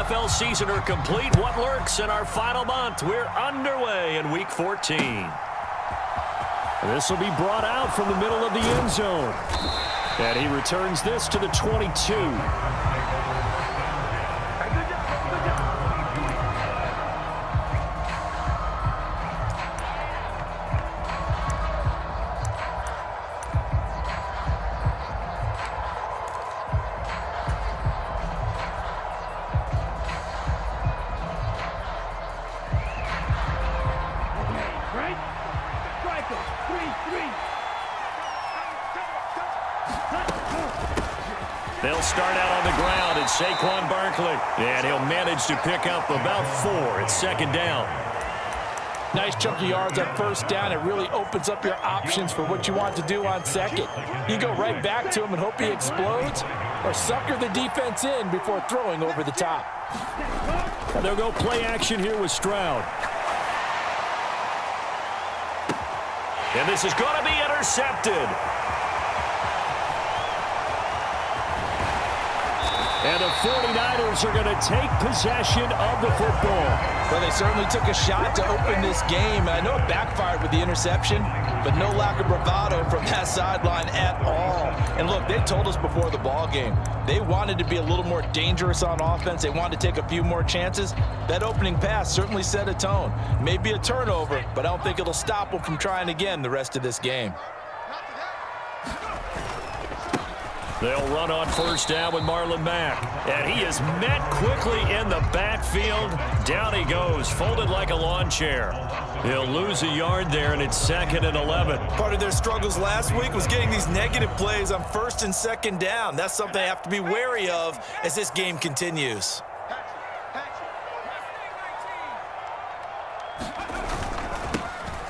NFL season are complete. What lurks in our final month? We're underway in Week 14. This will be brought out from the middle of the end zone. And he returns this to the 22. They'll start out on the ground at Saquon Barkley. And he'll manage to pick up about 4. It's second down. Nice chunk of yards on first down. It really opens up your options for what you want to do on second. You go right back to him and hope he explodes, or sucker the defense in before throwing over the top. And they'll go play action here with Stroud. And this is going to be intercepted. And the 49ers are going to take possession of the football. Well, they certainly took a shot to open this game. I know it backfired with the interception, but no lack of bravado from that sideline at all. And look, they told us before the ball game, they wanted to be a little more dangerous on offense. They wanted to take a few more chances. That opening pass certainly set a tone. Maybe a turnover, but I don't think it'll stop them from trying again the rest of this game. They'll run on first down with Marlon Mack. And he is met quickly in the backfield. Down he goes, folded like a lawn chair. He'll lose a yard there, and it's second and 11. Part of their struggles last week was getting these negative plays on first and second down. That's something they have to be wary of as this game continues.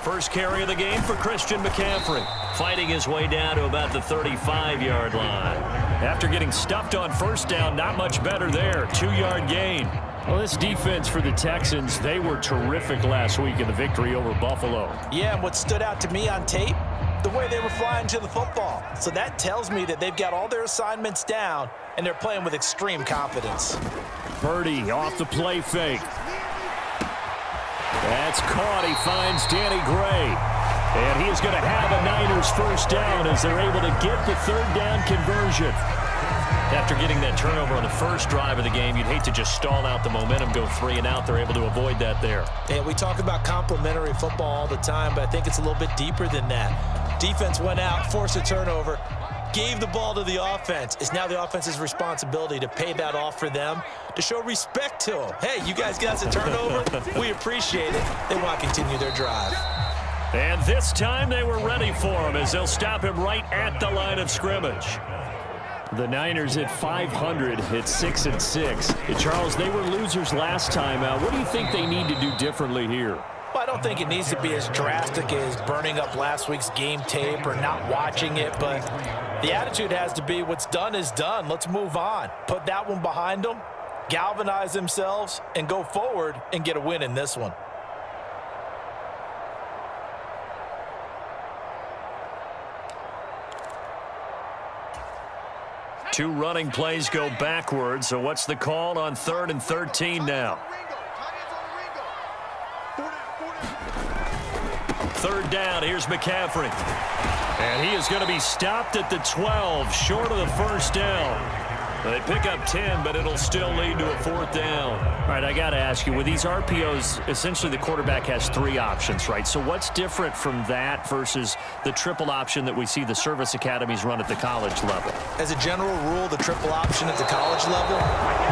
First carry of the game for Christian McCaffrey, fighting his way down to about the 35-yard line. After getting stuffed on first down, not much better there. 2-yard gain. Well, this defense for the Texans, they were terrific last week in the victory over Buffalo. Yeah, and what stood out to me on tape, the way they were flying to the football. So that tells me that they've got all their assignments down, and they're playing with extreme confidence. Purdy off the play fake. That's caught. He finds Danny Gray. And he is going to have a Niners first down as they're able to get the third down conversion. After getting that turnover on the first drive of the game, you'd hate to just stall out the momentum, go 3 and out. They're able to avoid that there. Yeah, we talk about complementary football all the time, but I think it's a little bit deeper than that. Defense went out, forced a turnover, gave the ball to the offense. It's now the offense's responsibility to pay that off for them, to show respect to them. Hey, you guys got a turnover. We appreciate it. They want to continue their drive. And this time they were ready for him as they'll stop him right at the line of scrimmage. The Niners at 500 at 6-6. Charles, they were losers last time out. What do you think they need to do differently here? Well, I don't think it needs to be as drastic as burning up last week's game tape or not watching it, but the attitude has to be what's done is done. Let's move on. Put that one behind them, galvanize themselves, and go forward and get a win in this one. Two running plays go backwards, so what's the call on 3rd and 13 now? Third down, here's McCaffrey. And he is going to be stopped at the 12, short of the first down. They pick up 10, but it'll still lead to a 4th down. All right, I got to ask you, with these RPOs, essentially the quarterback has 3 options, right? So what's different from that versus the triple option that we see the service academies run at the college level? As a general rule, the triple option at the college level,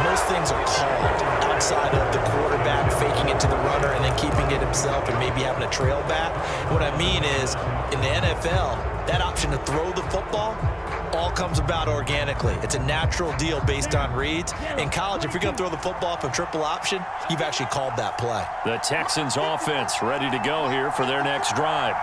most things are called outside of the quarterback faking it to the runner and then keeping it himself and maybe having a trail back. What I mean is, in the NFL, that option to throw the football all comes about organically. It's a natural deal based on reads. In college, if you're going to throw the football off a triple option, you've actually called that play. The Texans offense ready to go here for their next drive.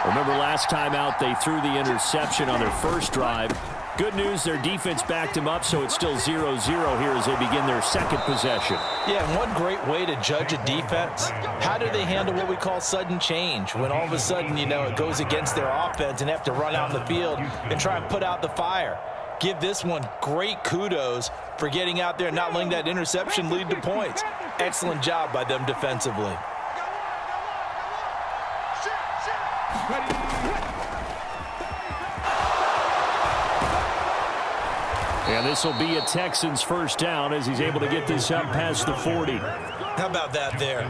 Remember last time out, they threw the interception on their first drive. Good news, their defense backed them up, so it's still 0-0 here as they begin their second possession. Yeah, and one great way to judge a defense, how do they handle what we call sudden change? When all of a sudden, you know, it goes against their offense and they have to run out in the field and try and put out the fire. Give this one great kudos for getting out there and not letting that interception lead to points. Excellent job by them defensively. And this will be a Texans first down as he's able to get this up past the 40. How about that there?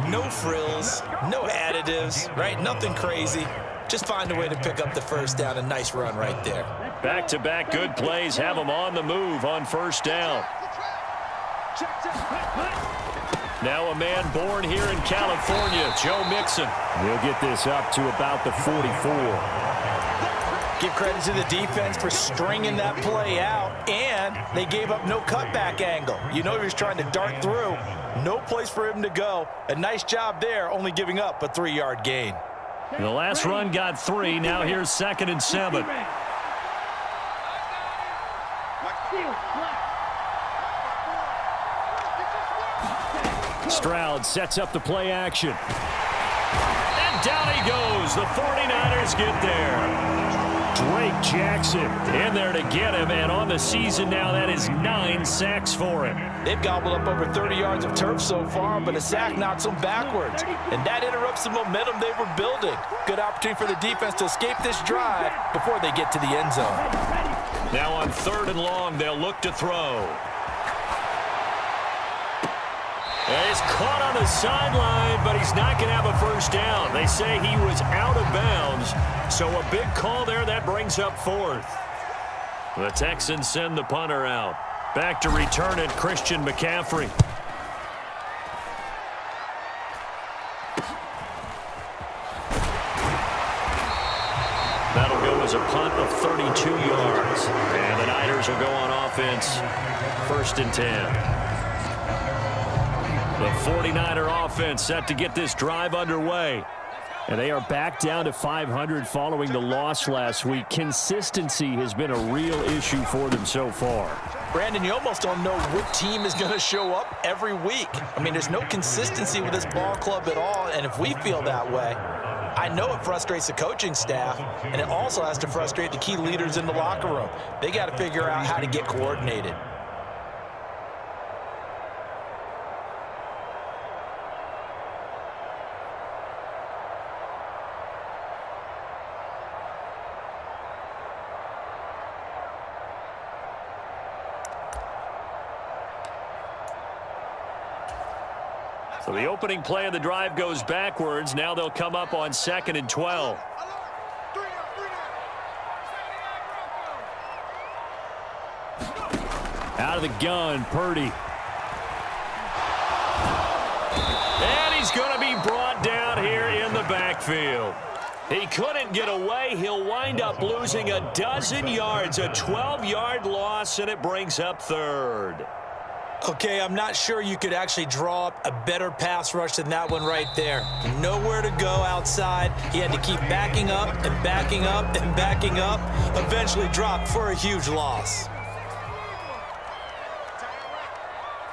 No frills, no additives, right? Nothing crazy. Just find a way to pick up the first down. A nice run right there. Back-to-back good plays have him on the move on first down. Now a man born here in California, Joe Mixon. He'll get this up to about the 44. Give credit to the defense for stringing that play out, and they gave up no cutback angle. You know he was trying to dart through. No place for him to go. A nice job there, only giving up a 3-yard gain. The last run got 3. Now here's 2nd and 7. Stroud sets up the play action. And down he goes. The 49ers get there. Drake Jackson in there to get him, and on the season now, that is 9 sacks for him. They've gobbled up over 30 yards of turf so far, but a sack knocks them backwards, and that interrupts the momentum they were building. Good opportunity for the defense to escape this drive before they get to the end zone. Now on 3rd and long, they'll look to throw. And he's caught on the sideline, but he's not going to have a first down. They say he was out of bounds, so a big call there that brings up 4th. The Texans send the punter out. Back to return it, Christian McCaffrey. That'll go as a punt of 32 yards. And the Niners will go on offense, 1st and 10. The 49er offense set to get this drive underway. And they are back down to 500 following the loss last week. Consistency has been a real issue for them so far. Brandon, you almost don't know what team is going to show up every week. I mean, there's no consistency with this ball club at all, and if we feel that way, I know it frustrates the coaching staff, and it also has to frustrate the key leaders in the locker room. They got to figure out how to get coordinated. So the opening play of the drive goes backwards. Now they'll come up on 2nd and 12. Out of the gun, Purdy. And he's going to be brought down here in the backfield. He couldn't get away. He'll wind up losing a dozen yards, a 12-yard loss, and it brings up 3rd. Okay, I'm not sure you could actually draw up a better pass rush than that one right there. Nowhere to go outside. He had to keep backing up and backing up and backing up. Eventually dropped for a huge loss.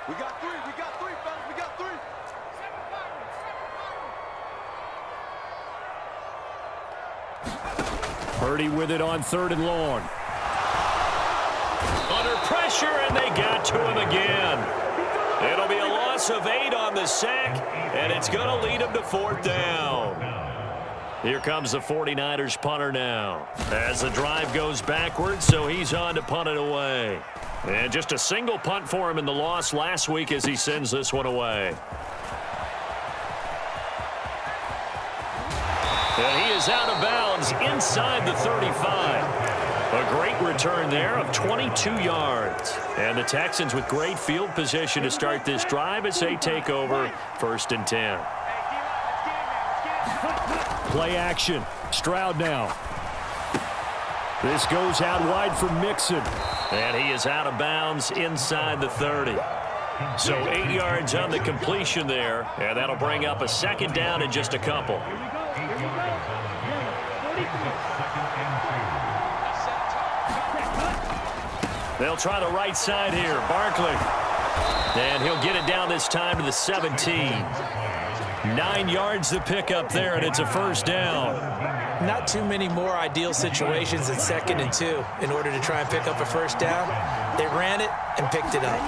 We got 3, fellas, we got 3. Purdy with it on 3rd and long. Under pressure, and they got to him again. It'll be a loss of 8 on the sack, and it's going to lead him to 4th down. Here comes the 49ers punter now. As the drive goes backwards, so he's on to punt it away. And just a single punt for him in the loss last week as he sends this one away. And he is out of bounds inside the 35. A great return there of 22 yards. And the Texans with great field position to start this drive as they take over 1st and 10. Play action. Stroud now. This goes out wide for Mixon. And he is out of bounds inside the 30. So 8 yards on the completion there. And that'll bring up a 2nd down in just a couple. They'll try the right side here. Barkley. And he'll get it down this time to the 17. 9 yards to pick up there, and it's a first down. Not too many more ideal situations than 2nd and 2 in order to try and pick up a first down. They ran it and picked it up.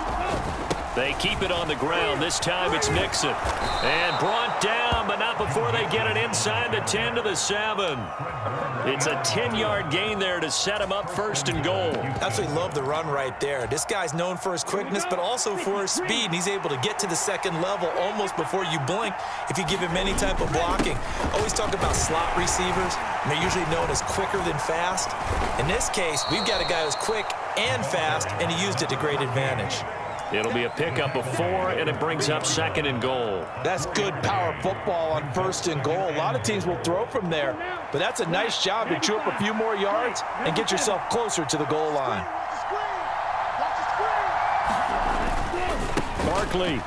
They keep it on the ground. This time it's Nixon. And brought down, but not before they get it inside the 10 to the 7. It's a 10-yard gain there to set him up 1st and goal. Absolutely love the run right there. This guy's known for his quickness, but also for his speed. And he's able to get to the 2nd level almost before you blink if you give him any type of blocking. Always talk about slot receivers, and they're usually known as quicker than fast. In this case, we've got a guy who's quick and fast, and he used it to great advantage. It'll be a pickup of 4, and it brings up 2nd and goal. That's good power football on 1st and goal. A lot of teams will throw from there, but that's a nice job to chew up a few more yards and get yourself closer to the goal line. Barkley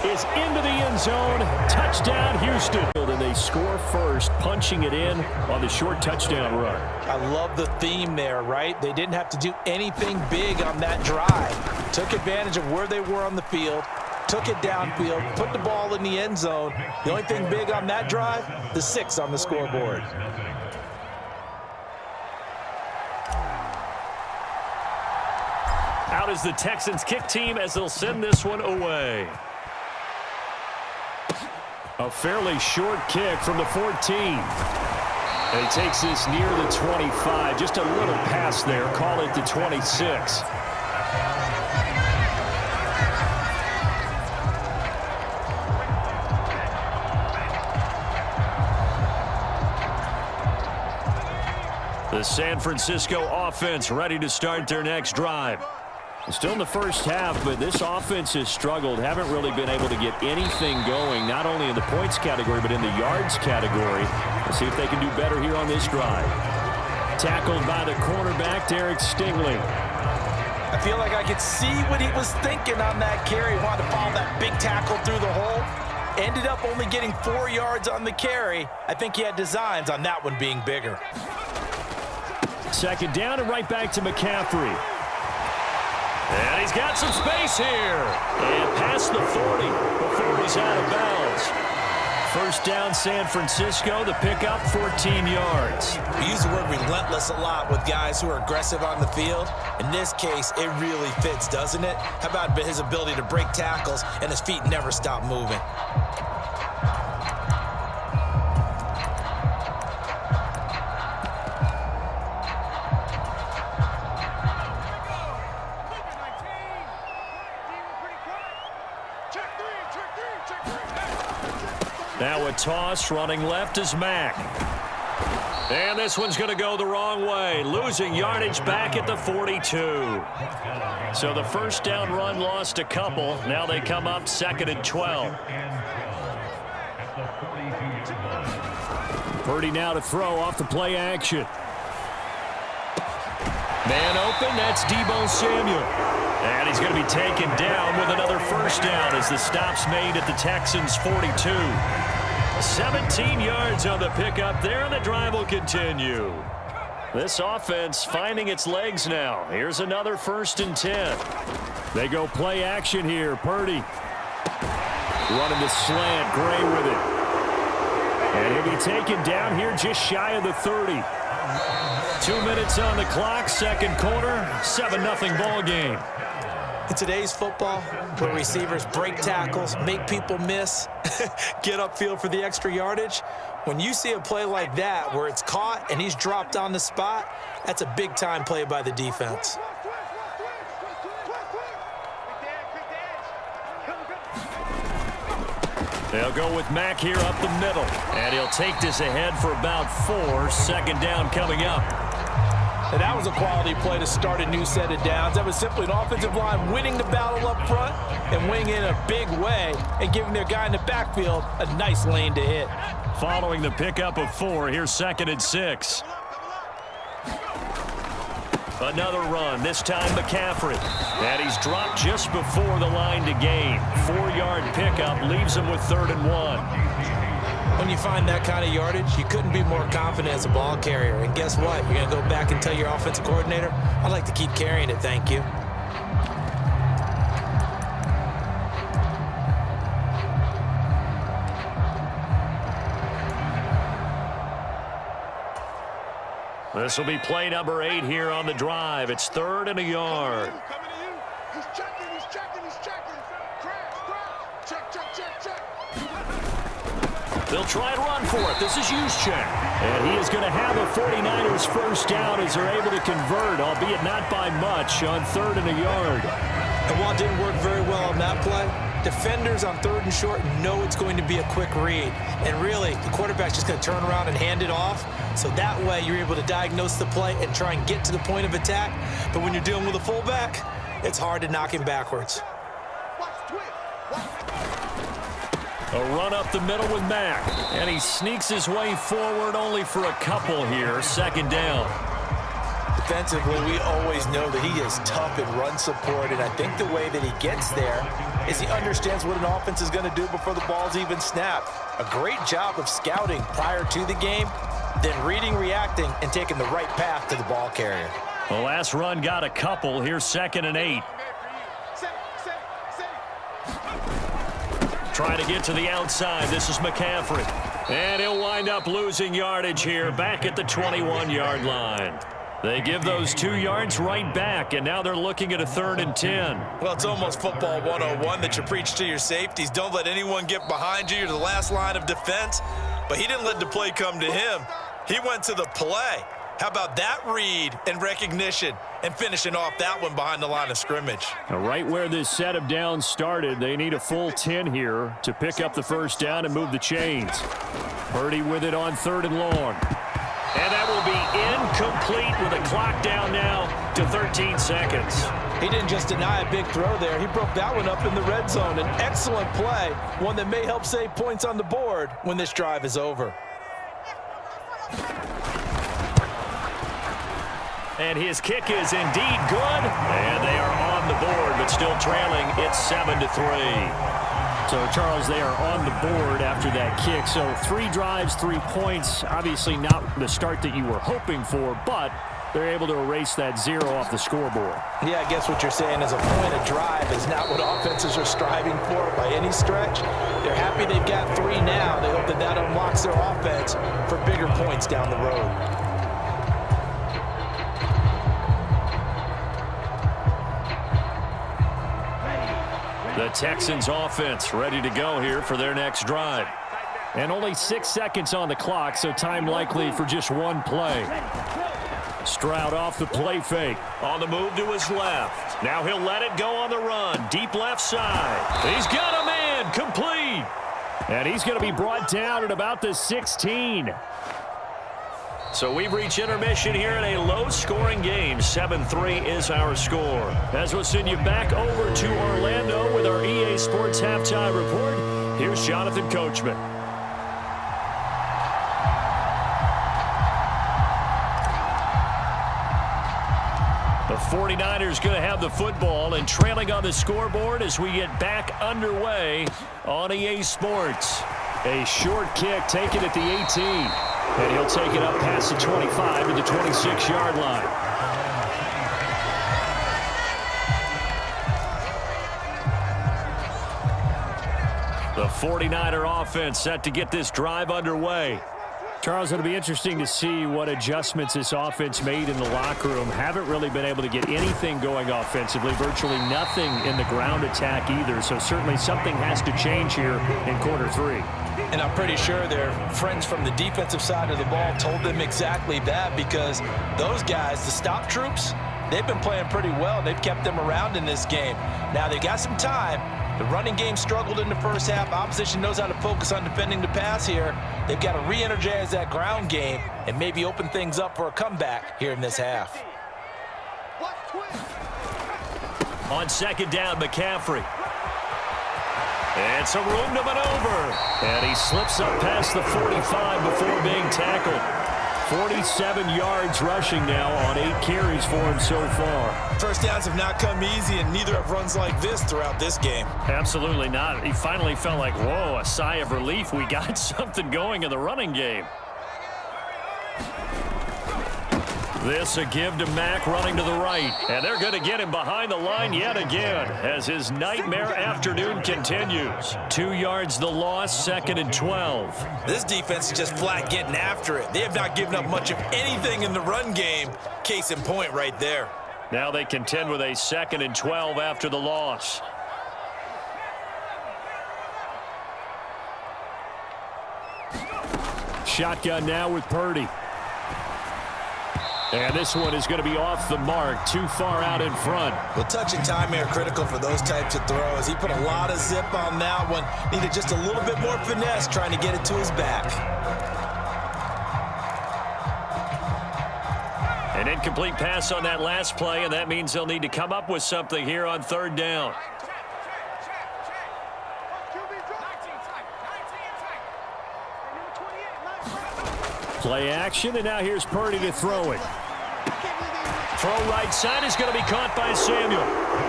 is into the end zone. Touchdown, Houston. And they score first, punching it in on the short touchdown run. I love the theme there, right? They didn't have to do anything big on that drive. Took advantage of where they were on the field, took it downfield, put the ball in the end zone. The only thing big on that drive, the 6 on the scoreboard. Out is the Texans kick team as they'll send this one away. A fairly short kick from the 14. And he takes this near the 25. Just a little pass there. Call it the 26. The San Francisco offense ready to start their next drive. Still in the first half, but this offense has struggled. Haven't really been able to get anything going, not only in the points category, but in the yards category. Let's see if they can do better here on this drive. Tackled by the cornerback, Derek Stingley. I feel like I could see what he was thinking on that carry. He wanted to follow that big tackle through the hole. Ended up only getting 4 yards on the carry. I think he had designs on that one being bigger. 2nd down and right back to McCaffrey. And he's got some space here. And past the 40 before he's out of bounds. 1st down, San Francisco. The pickup, 14 yards. We use the word relentless a lot with guys who are aggressive on the field. In this case, it really fits, doesn't it? How about his ability to break tackles and his feet never stop moving? Now a toss, running left is Mack. And this one's going to go the wrong way. Losing yardage back at the 42. So the 1st down run lost a couple. Now they come up 2nd and 12. Purdy now to throw off the play action. Man open, that's Deebo Samuel. And he's going to be taken down with another 1st down as the stop's made at the Texans' 42. 17 yards on the pickup there, and the drive will continue. This offense finding its legs now. Here's another 1st and 10. They go play action here. Purdy running the slant. Gray with it. And he'll be taken down here just shy of the 30. 2 minutes on the clock, 2nd quarter, 7-0 ball game. In today's football, where receivers break tackles, make people miss, get upfield for the extra yardage, when you see a play like that where it's caught and he's dropped on the spot, that's a big-time play by the defense. They'll go with Mack here up the middle, and he'll take this ahead for about 4. 2nd down coming up. And that was a quality play to start a new set of downs. That was simply an offensive line winning the battle up front and winning in a big way and giving their guy in the backfield a nice lane to hit. Following the pickup of 4, here's 2nd and 6. Another run, this time McCaffrey. And he's dropped just before the line to gain. 4-yard pickup leaves him with 3rd and 1. When you find that kind of yardage, you couldn't be more confident as a ball carrier. And guess what? You're going to go back and tell your offensive coordinator, I'd like to keep carrying it, thank you. This will be play number 8 here on the drive. It's 3rd and a yard. Coming to you. He's checking. Crash. Check. They'll try and run for it. This is Juszczyk. And he is going to have a 49ers first down as they're able to convert, albeit not by much, on 3rd and a yard. And while it didn't work very well on that play, defenders on 3rd and short know it's going to be a quick read. And really, the quarterback's just going to turn around and hand it off. So that way, you're able to diagnose the play and try and get to the point of attack. But when you're dealing with a fullback, it's hard to knock him backwards. A run up the middle with Mack. And he sneaks his way forward only for a couple here. 2nd down. Defensively, we always know that he is tough in run support, and I think the way that he gets there is he understands what an offense is going to do before the ball's even snapped. A great job of scouting prior to the game, then reading, reacting, and taking the right path to the ball carrier. The last run got a couple. Here's 2nd and 8. Trying to get to the outside. This is McCaffrey. And he'll wind up losing yardage here back at the 21-yard line. They give those 2 yards right back, and now they're looking at a 3rd and 10. Well, it's almost football 101 that you preach to your safeties. Don't let anyone get behind you. You're the last line of defense. But he didn't let the play come to him. He went to the play. How about that read and recognition and finishing off that one behind the line of scrimmage? Now, right where this set of downs started, they need a full 10 here to pick up the first down and move the chains. Purdy with it on 3rd and long. And that will be incomplete with a clock down now to 13 seconds. He didn't just deny a big throw there. He broke that one up in the red zone. An excellent play, one that may help save points on the board when this drive is over. And his kick is indeed good. And they are on the board, but still trailing. It's 7-3. So, Charles, they are on the board after that kick. So 3 drives, 3 points. Obviously not the start that you were hoping for, but they're able to erase that 0 off the scoreboard. Yeah, I guess what you're saying is a point of drive is not what offenses are striving for by any stretch. They're happy they've got 3 now. They hope that that unlocks their offense for bigger points down the road. The Texans offense ready to go here for their next drive. And only 6 seconds on the clock, so time likely for just 1 play. Stroud off the play fake. On the move to his left. Now he'll let it go on the run. Deep left side. He's got a man. Complete. And he's going to be brought down at about the 16. So we've reached intermission here in a low-scoring game. 7-3 is our score. As we'll send you back over to Orlando with our EA Sports Halftime Report, here's Jonathan Coachman. The 49ers going to have the football and trailing on the scoreboard as we get back underway on EA Sports. A short kick taken at the 18. And he'll take it up past the 25 to the 26-yard line. The 49er offense set to get this drive underway. Charles, it'll be interesting to see what adjustments this offense made in the locker room. Haven't really been able to get anything going offensively. Virtually nothing in the ground attack either. So certainly something has to change here in quarter 3. And I'm pretty sure their friends from the defensive side of the ball told them exactly that, because those guys, the stop troops, they've been playing pretty well. They've kept them around in this game. Now they got some time. The running game struggled in the first half. Opposition knows how to focus on defending the pass here. They've got to re-energize that ground game and maybe open things up for a comeback here in this half. On 2nd down, McCaffrey. And some room to maneuver. And he slips up past the 45 before being tackled. 47 yards rushing now on 8 carries for him so far. First downs have not come easy, and neither have runs like this throughout this game. Absolutely not. He finally felt like, whoa, a sigh of relief. We got something going in the running game. This a give to Mack running to the right. And they're going to get him behind the line yet again as his nightmare afternoon continues. 2 yards the loss, 2nd and 12. This defense is just flat getting after it. They have not given up much of anything in the run game. Case in point right there. Now they contend with a 2nd and 12 after the loss. Shotgun now with Purdy. And this one is going to be off the mark, too far out in front. Well, touch and time are critical for those types of throws. He put a lot of zip on that one. Needed just a little bit more finesse trying to get it to his back. An incomplete pass on that last play, and that means they'll need to come up with something here on 3rd down. Play action, and now here's Purdy to throw it. Throw right side is going to be caught by Samuel.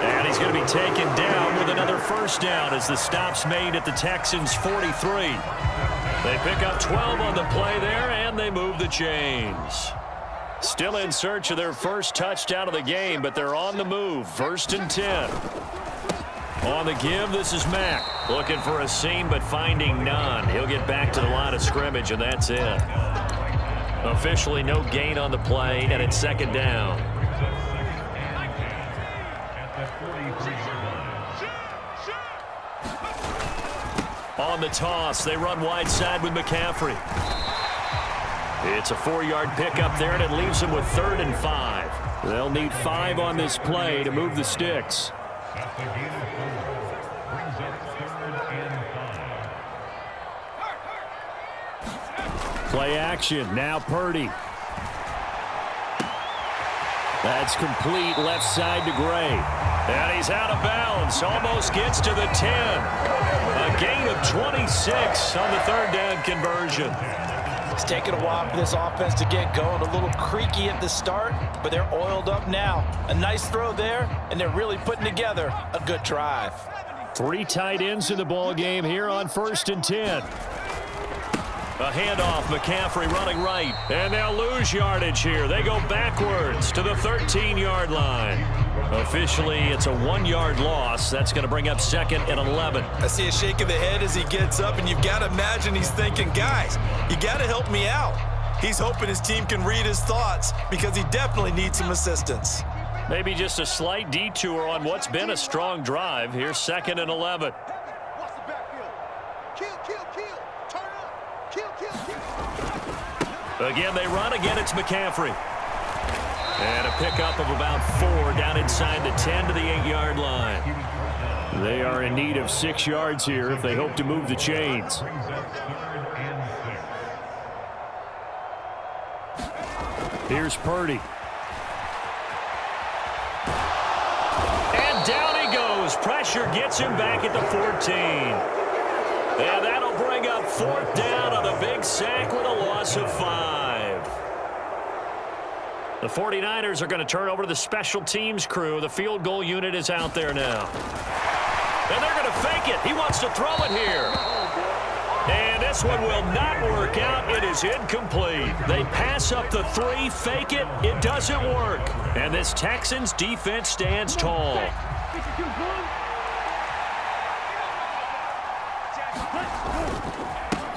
And he's going to be taken down with another 1st down as the stop's made at the Texans' 43. They pick up 12 on the play there, and they move the chains. Still in search of their first touchdown of the game, but they're on the move. 1st and 10. On the give, this is Mack. Looking for a seam, but finding none. He'll get back to the line of scrimmage, and that's it. Officially no gain on the play, and it's 2nd down. On the toss, they run wide side with McCaffrey. It's a 4-yard pickup there, and it leaves them with 3rd and 5. They'll need 5 on this play to move the sticks. Play action, now Purdy. That's complete left side to Gray. And he's out of bounds, almost gets to the 10. A gain of 26 on the 3rd down conversion. It's taken a while for this offense to get going. A little creaky at the start, but they're oiled up now. A nice throw there, and they're really putting together a good drive. 3 tight ends in the ball game here on 1st and 10. A handoff, McCaffrey running right, and they'll lose yardage here. They go backwards to the 13-yard line. Officially, it's a 1-yard loss. That's going to bring up 2nd and 11. I see a shake of the head as he gets up, and you've got to imagine he's thinking, guys, you got to help me out. He's hoping his team can read his thoughts because he definitely needs some assistance. Maybe just a slight detour on what's been a strong drive. Here's 2nd and 11. What's the backfield? Kill. Turn up. Kill. Again, they run. Again, it's McCaffrey. And a pickup of about 4 down inside the 10 to the 8-yard line. They are in need of 6 yards here if they hope to move the chains. Here's Purdy. And down he goes. Pressure gets him back at the 14. And that'll bring up 4th down on a big sack with a loss of 5. The 49ers are going to turn over to the special teams crew. The field goal unit is out there now. And they're going to fake it. He wants to throw it here. And this one will not work out. It is incomplete. They pass up the 3, fake it. It doesn't work. And this Texans defense stands tall.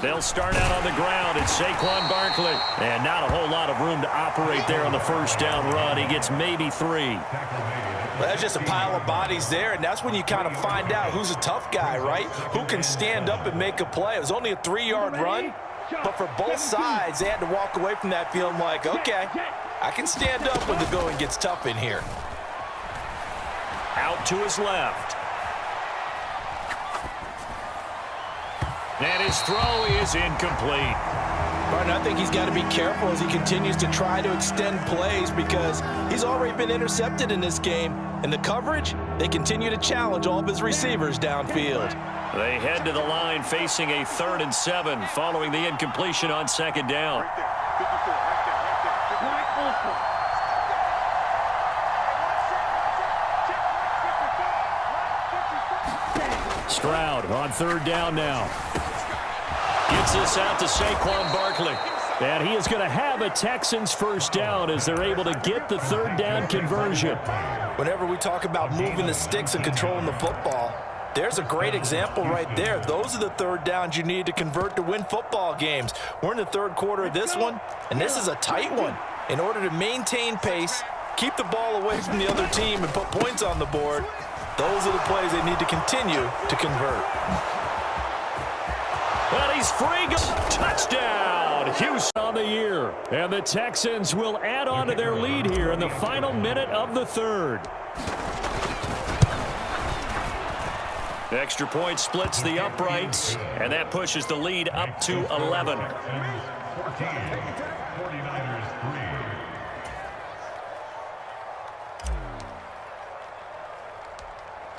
They'll start out on the ground. It's Saquon Barkley. And not a whole lot of room to operate there on the 1st down run. He gets maybe 3. Well, that's just a pile of bodies there, and that's when you kind of find out who's a tough guy, right? Who can stand up and make a play. It was only a 3-yard run, but for both sides, they had to walk away from that feeling like, okay, I can stand up when the going gets tough in here. Out to his left. And his throw is incomplete. Martin, I think he's got to be careful as he continues to try to extend plays because he's already been intercepted in this game. And the coverage, they continue to challenge all of his receivers downfield. They head to the line facing a 3rd and 7 following the incompletion on 2nd down. Stroud on 3rd down now. Gets this out to Saquon Barkley. And he is going to have a Texans first down as they're able to get the third down conversion. Whenever we talk about moving the sticks and controlling the football, there's a great example right there. Those are the third downs you need to convert to win football games. We're in the third quarter of this one, and this is a tight one. In order to maintain pace, keep the ball away from the other team, and put points on the board, those are the plays they need to continue to convert. Well, he's free. Touchdown, Houston on the year. And the Texans will add on to their lead here in the final minute of the third. The extra point splits the uprights, and that pushes the lead up to 11.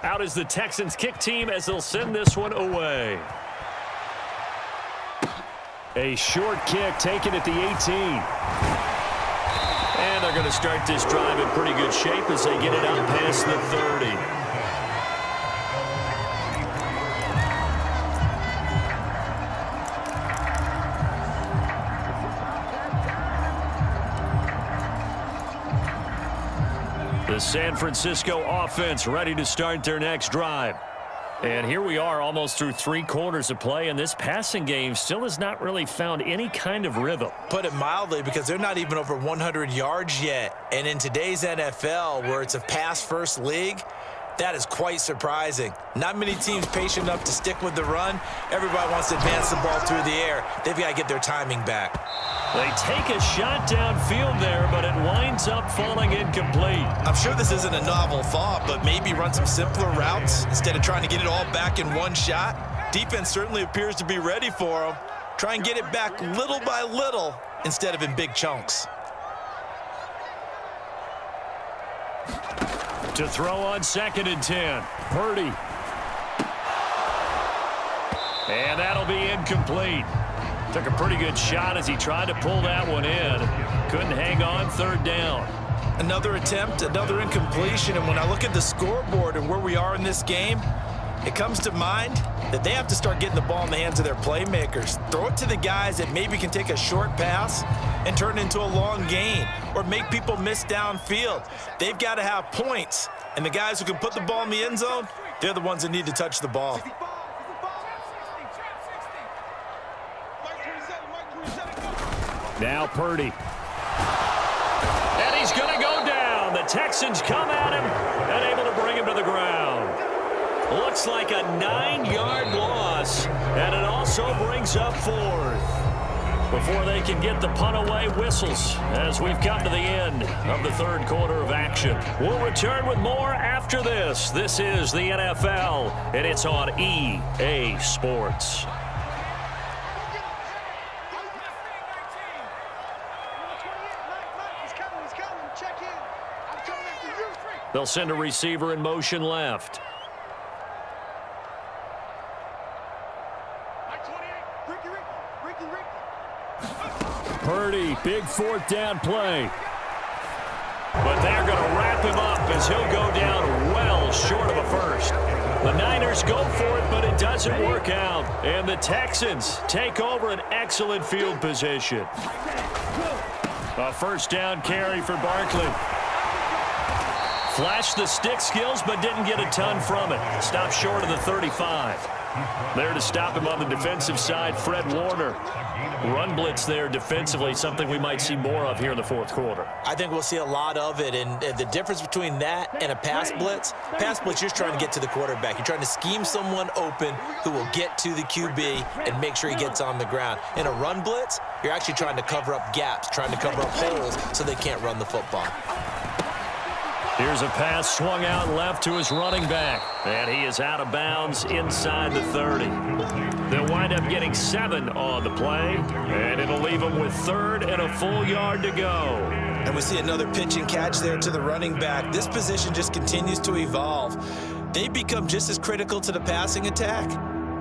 Out is the Texans kick team as they'll send this one away. A short kick taken at the 18. And they're going to start this drive in pretty good shape as they get it out past the 30. The San Francisco offense ready to start their next drive. And here we are almost through 3 quarters of play, and this passing game still has not really found any kind of rhythm. Put it mildly, because they're not even over 100 yards yet. And in today's NFL, where it's a pass-first league, that is quite surprising. Not many teams patient enough to stick with the run. Everybody wants to advance the ball through the air. They've got to get their timing back. They take a shot downfield there, but it winds up falling incomplete. I'm sure this isn't a novel thought, but maybe run some simpler routes instead of trying to get it all back in one shot. Defense certainly appears to be ready for them. Try and get it back little by little instead of in big chunks. To throw on 2nd and 10. Purdy. And that'll be incomplete. Took a pretty good shot as he tried to pull that one in. Couldn't hang on 3rd down. Another attempt, another incompletion, and when I look at the scoreboard and where we are in this game, it comes to mind that they have to start getting the ball in the hands of their playmakers. Throw it to the guys that maybe can take a short pass and turn it into a long gain or make people miss downfield. They've got to have points, and the guys who can put the ball in the end zone, they're the ones that need to touch the ball. Now Purdy. And he's going to go down. The Texans come at him and able to bring him to the ground. Looks like a 9-yard loss, and it also brings up 4th. Before they can get the punt away, whistles as we've come to the end of the 3rd quarter of action. We'll return with more after this. This is the NFL, and it's on EA Sports. They'll send a receiver in motion left. Purdy, big 4th down play. But they're going to wrap him up as he'll go down well short of a first. The Niners go for it, but it doesn't work out. And the Texans take over an excellent field position. A 1st down carry for Barkley. Flashed the stick skills, but didn't get a ton from it. Stopped short of the 35. There to stop him on the defensive side, Fred Warner. Run blitz there defensively, something we might see more of here in the 4th quarter. I think we'll see a lot of it, and the difference between that and a pass blitz, you're trying to get to the quarterback. You're trying to scheme someone open who will get to the QB and make sure he gets on the ground. In a run blitz, you're actually trying to cover up gaps, trying to cover up holes so they can't run the football. Here's a pass swung out left to his running back. And he is out of bounds inside the 30. They'll wind up getting 7 on the play. And it'll leave them with 3rd and a full yard to go. And we see another pitch and catch there to the running back. This position just continues to evolve. They become just as critical to the passing attack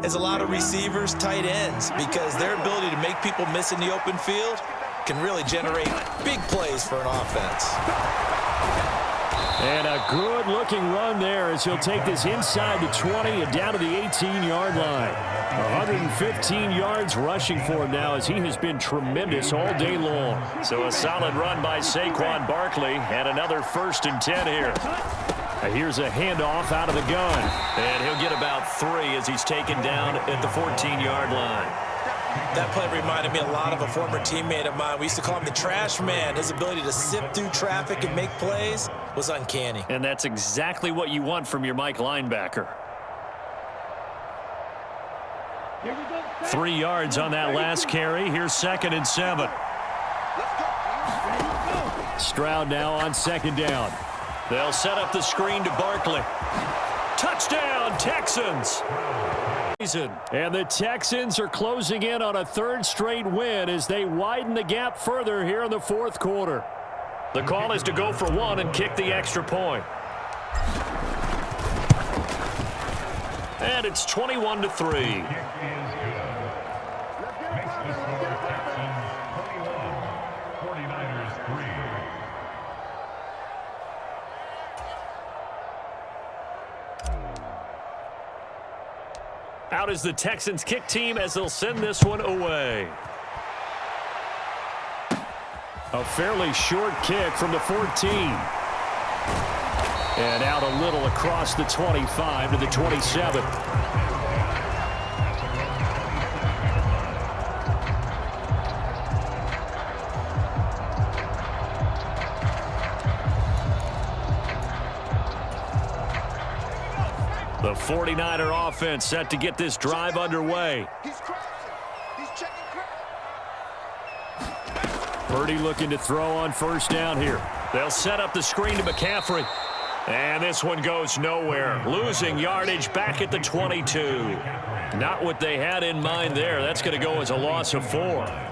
as a lot of receivers, tight ends, because their ability to make people miss in the open field can really generate big plays for an offense. And a good-looking run there as he'll take this inside the 20 and down to the 18-yard line. 115 yards rushing for him now as he has been tremendous all day long. So a solid run by Saquon Barkley and another 1st and 10 here. Here's a handoff out of the gun. And he'll get about 3 as he's taken down at the 14-yard line. That play reminded me a lot of a former teammate of mine. We used to call him the trash man. His ability to sift through traffic and make plays was uncanny. And that's exactly what you want from your Mike linebacker. 3 yards on that last carry. Here's 2nd and 7. Stroud now on 2nd down. They'll set up the screen to Barkley. Touchdown, Texans! And the Texans are closing in on a 3rd straight win as they widen the gap further here in the 4th quarter. The call is to go for 1 and kick the extra point. And it's 21-3. Out is the Texans kick team as they'll send this one away. A fairly short kick from the 14. And out a little across the 25 to the 27. The 49er offense set to get this drive underway. He's crossing. He's checking crack. Purdy looking to throw on 1st down here. They'll set up the screen to McCaffrey. And this one goes nowhere. Losing yardage back at the 22. Not what they had in mind there. That's going to go as a loss of 4.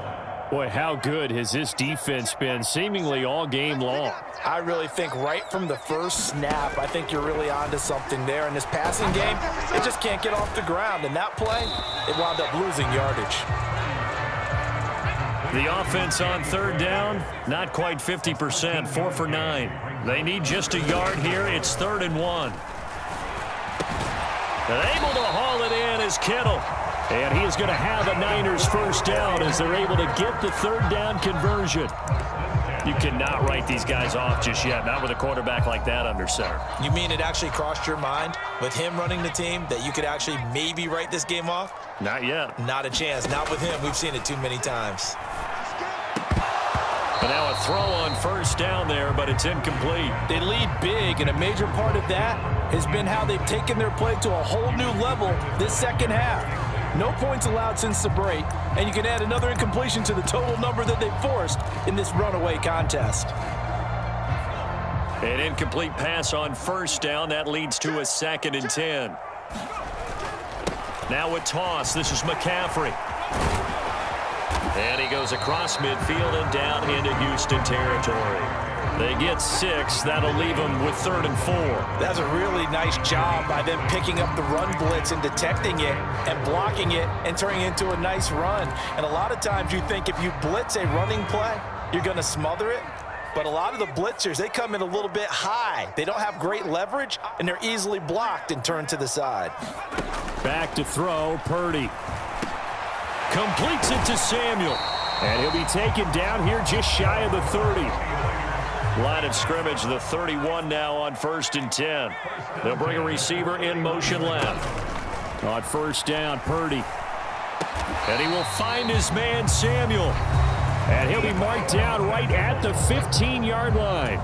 Boy, how good has this defense been seemingly all game long? I really think right from the first snap, I think you're really onto something there. In this passing game, it just can't get off the ground. And that play, it wound up losing yardage. The offense on 3rd down, not quite 50%, 4 for 9. They need just a yard here. It's 3rd and 1. And able to haul it in is Kittle. And he is going to have a Niners 1st down as they're able to get the 3rd down conversion. You cannot write these guys off just yet, not with a quarterback like that under center. You mean it actually crossed your mind with him running the team that you could actually maybe write this game off? Not yet. Not a chance. Not with him. We've seen it too many times. But now a throw on 1st down there, but it's incomplete. They lead big, and a major part of that has been how they've taken their play to a whole new level this 2nd half. No points allowed since the break, and you can add another incompletion to the total number that they've forced in this runaway contest. An incomplete pass on 1st down. That leads to a 2nd and 10. Now a toss. This is McCaffrey. And he goes across midfield and down into Houston territory. They get 6. That'll leave them with 3rd and 4. That's a really nice job by them picking up the run blitz and detecting it and blocking it and turning it into a nice run. And a lot of times you think if you blitz a running play, you're going to smother it. But a lot of the blitzers, they come in a little bit high. They don't have great leverage, and they're easily blocked and turned to the side. Back to throw, Purdy. Completes it to Samuel. And he'll be taken down here just shy of the 30. Line of scrimmage, the 31 now on 1st and 10. They'll bring a receiver in motion left. On 1st down, Purdy. And he will find his man, Samuel. And he'll be marked down right at the 15-yard line.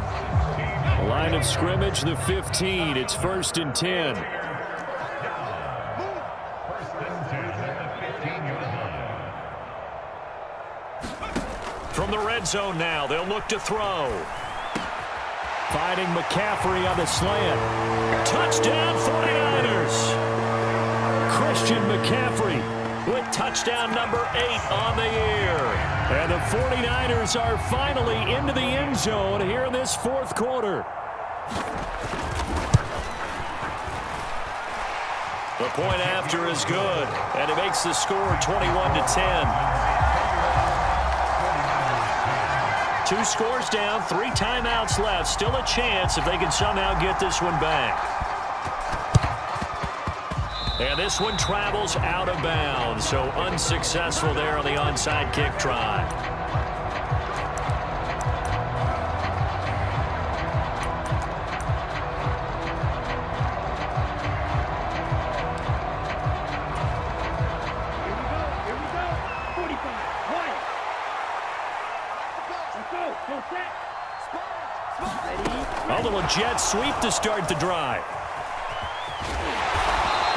Line of scrimmage, the 15. It's 1st and 10. From the red zone now, they'll look to throw. Finding McCaffrey on the slant. Touchdown, 49ers. Christian McCaffrey with touchdown number 8 on the year. And the 49ers are finally into the end zone here in this 4th quarter. The point after is good, and it makes the score 21-10. 2 scores down, 3 timeouts left. Still a chance if they can somehow get this one back. And this one travels out of bounds, so unsuccessful there on the onside kick try. A little jet sweep to start the drive.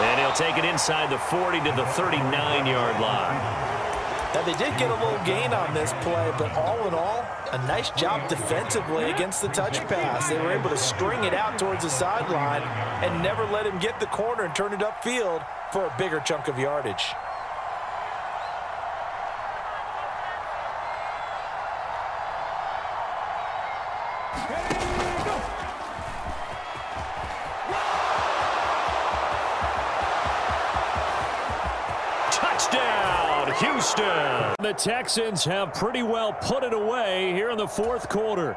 And he'll take it inside the 40 to the 39-yard line. Now, they did get a little gain on this play, but all in all, a nice job defensively against the touch pass. They were able to string it out towards the sideline and never let him get the corner and turn it upfield for a bigger chunk of yardage. Touchdown, Houston. The Texans have pretty well put it away here in the 4th quarter.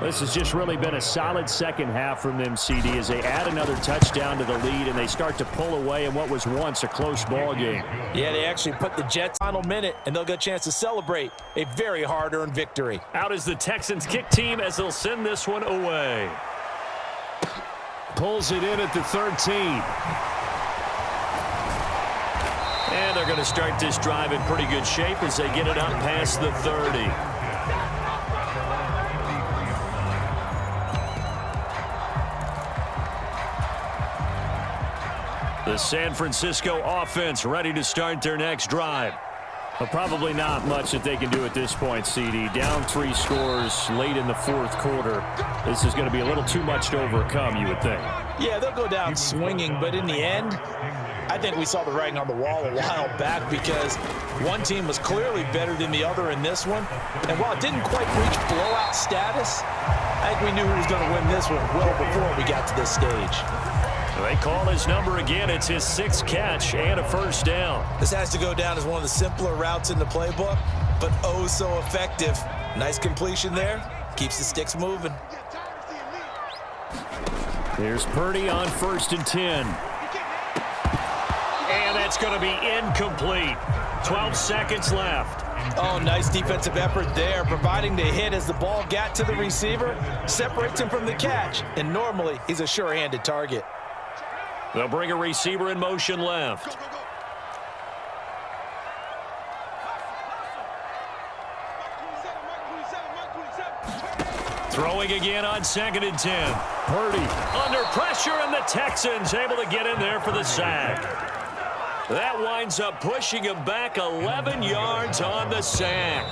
This has just really been a solid second half from them, CD, as they add another touchdown to the lead and they start to pull away in what was once a close ball game. Yeah, they actually put the Jets final minute, and they'll get a chance to celebrate a very hard-earned victory. Out is the Texans kick team as they'll send this one away. Pulls it in at the 13. And they're going to start this drive in pretty good shape as they get it up past the 30. The San Francisco offense ready to start their next drive. But probably not much that they can do at this point, CD. Down 3 scores late in the 4th quarter. This is going to be a little too much to overcome, you would think. Yeah, they'll go down swinging, but in the end, I think we saw the writing on the wall a while back because one team was clearly better than the other in this one. And while it didn't quite reach blowout status, I think we knew who was going to win this one well before we got to this stage. They call his number again. It's his 6th catch and a first down. This has to go down as one of the simpler routes in the playbook, but oh so effective. Nice completion there. Keeps the sticks moving. Here's Purdy on 1st and 10. And that's going to be incomplete. 12 seconds left. Oh, nice defensive effort there, providing the hit as the ball got to the receiver, separates him from the catch, and normally he's a sure-handed target. They'll bring a receiver in motion left. Throwing again on 2nd and 10. Purdy under pressure, and the Texans able to get in there for the sack. That winds up pushing him back 11 yards on the sack.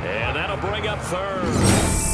And that'll bring up 3rd.